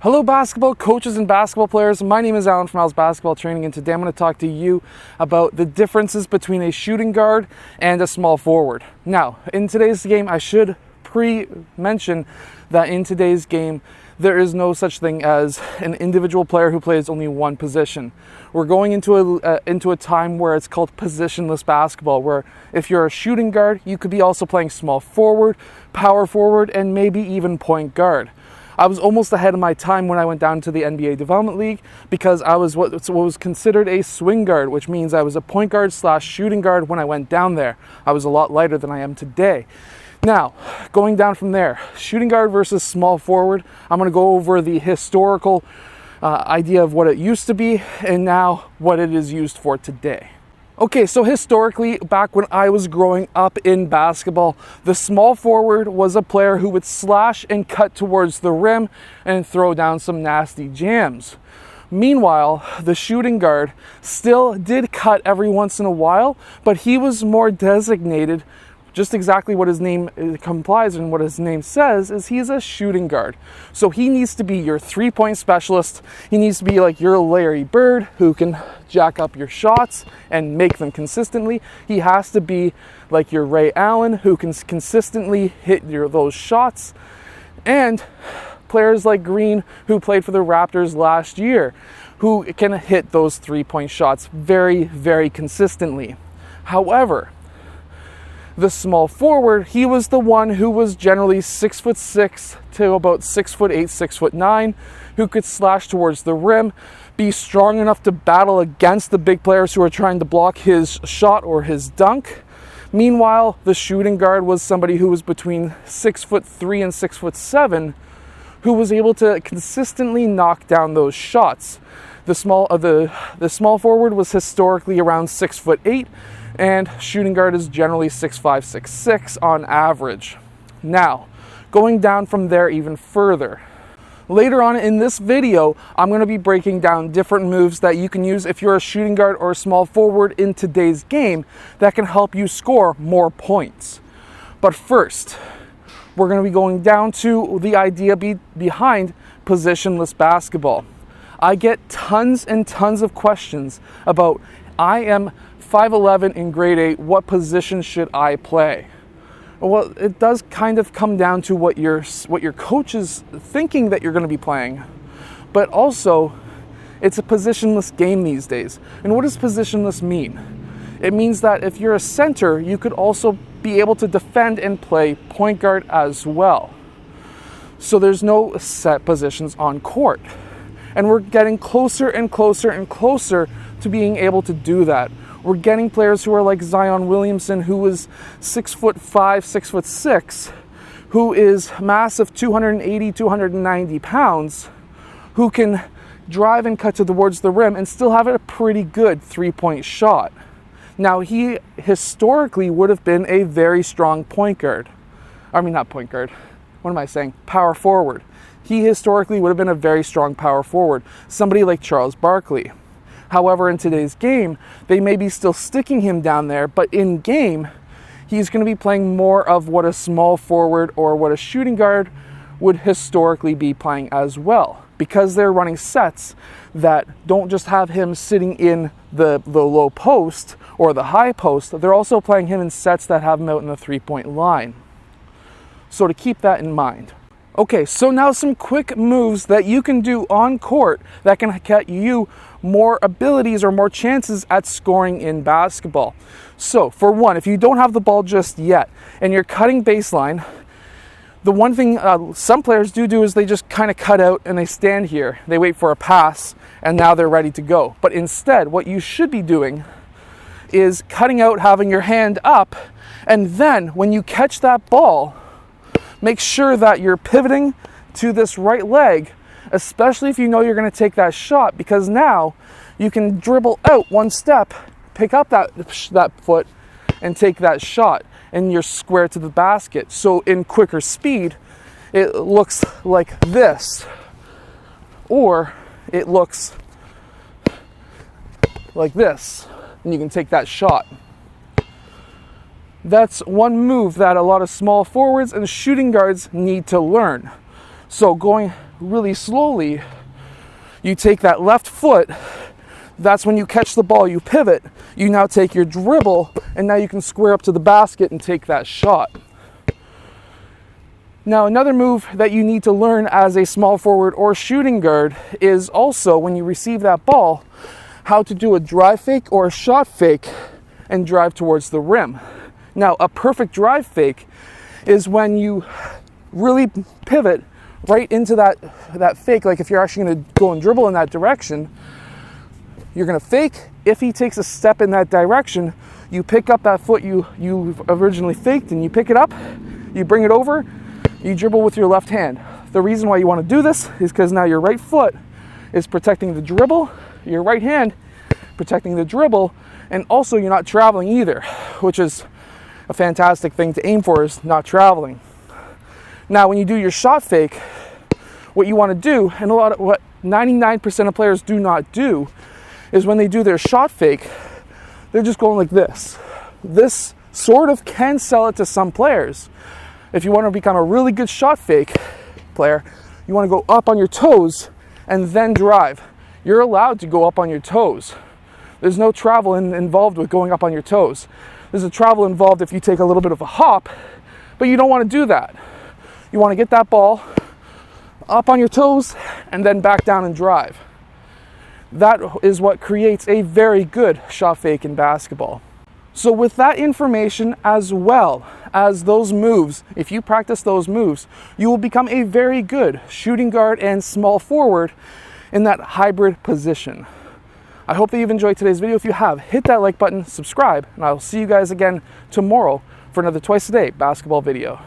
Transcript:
Hello basketball coaches and basketball players, my name is Alan from Al's Basketball Training, and today I'm going to talk to you about the differences between a shooting guard and a small forward. Now, in today's game, I should mention that in today's game, there is no such thing as an individual player who plays only one position. We're going into a time where it's called positionless basketball, where if you're a shooting guard, you could be also playing small forward, power forward, and maybe even point guard. I was almost ahead of my time when I went down to the NBA Development League because I was what was considered a swing guard, which means I was a point guard / shooting guard when I went down there. I was a lot lighter than I am today. Now, going down from there, shooting guard versus small forward, I'm going to go over the historical idea of what it used to be and now what it is used for today. Okay, so historically, back when I was growing up in basketball, the small forward was a player who would slash and cut towards the rim and throw down some nasty jams. Meanwhile, the shooting guard still did cut every once in a while, but he was more designated. Just exactly what his name complies and what his name says is he's a shooting guard. So he needs to be your three-point specialist. He needs to be like your Larry Bird who can jack up your shots and make them consistently. He has to be like your Ray Allen who can consistently hit those shots. And players like Green, who played for the Raptors last year, who can hit those three-point shots very, very consistently. However, the small forward, he was the one who was generally 6'6" to about 6'8", 6'9", who could slash towards the rim, be strong enough to battle against the big players who are trying to block his shot or his dunk. Meanwhile, the shooting guard was somebody who was between 6'3" and 6'7", who was able to consistently knock down those shots. The small forward was historically around 6'8", and shooting guard is generally 6'5", 6'6" on average. Now, going down from there even further. Later on in this video, I'm going to be breaking down different moves that you can use if you're a shooting guard or a small forward in today's game that can help you score more points. But first, we're going to be going down to the idea behind positionless basketball. I get tons and tons of questions about, I am 5'11" in grade 8, what position should I play? Well, it does kind of come down to what your coach is thinking that you're going to be playing. But also, it's a positionless game these days. And what does positionless mean? It means that if you're a center, you could also be able to defend and play point guard as well. So there's no set positions on court. And we're getting closer and closer and closer to being able to do that. We're getting players who are like Zion Williamson, who is 6'5", 6'6", who is massive, 280, 290 pounds, who can drive and cut towards the rim and still have a pretty good three-point shot. Now, he historically would have been a very strong point guard. I mean, not point guard. What am I saying? Power forward. He historically would have been a very strong power forward. Somebody like Charles Barkley. However, in today's game, they may be still sticking him down there, but in game, he's going to be playing more of what a small forward or what a shooting guard would historically be playing as well, because they're running sets that don't just have him sitting in the low post or the high post, they're also playing him in sets that have him out in the three-point line. So to keep that in mind. Okay, so now some quick moves that you can do on court that can get you more abilities or more chances at scoring in basketball. So, for one, if you don't have the ball just yet and you're cutting baseline, the one thing some players do is they just kind of cut out and they stand here. They wait for a pass and now they're ready to go. But instead, what you should be doing is cutting out, having your hand up, and then when you catch that ball, make sure that you're pivoting to this right leg, especially if you know you're going to take that shot, because now you can dribble out one step, pick up that foot, and take that shot, and you're square to the basket. So in quicker speed, it looks like this, or it looks like this, and you can take that shot. That's one move that a lot of small forwards and shooting guards need to learn. So going really slowly, you take that left foot. That's when you catch the ball, you pivot, you now take your dribble, and now you can square up to the basket and take that shot. Now, another move that you need to learn as a small forward or shooting guard is also, when you receive that ball, how to do a drive fake or a shot fake and drive towards the rim. Now, a perfect drive fake is when you really pivot right into that fake. Like if you're actually going to go and dribble in that direction, you're going to fake. If he takes a step in that direction, you pick up that foot you originally faked and you pick it up, you bring it over, you dribble with your left hand. The reason why you want to do this is because now your right foot is protecting the dribble, your right hand protecting the dribble, and also you're not traveling either, which is a fantastic thing to aim for, is not traveling. Now, when you do your shot fake, what you want to do, and what 99% of players do not do, is when they do their shot fake, they're just going like this. This sort of can sell it to some players. If you want to become a really good shot fake player, you want to go up on your toes and then drive. You're allowed to go up on your toes. There's no travel involved with going up on your toes. There's a travel involved if you take a little bit of a hop, but you don't want to do that. You want to get that ball up on your toes and then back down and drive. That is what creates a very good shot fake in basketball. So with that information, as well as those moves, if you practice those moves, you will become a very good shooting guard and small forward in that hybrid position. I hope that you've enjoyed today's video. If you have, hit that like button, subscribe, and I'll see you guys again tomorrow for another Twice a Day basketball video.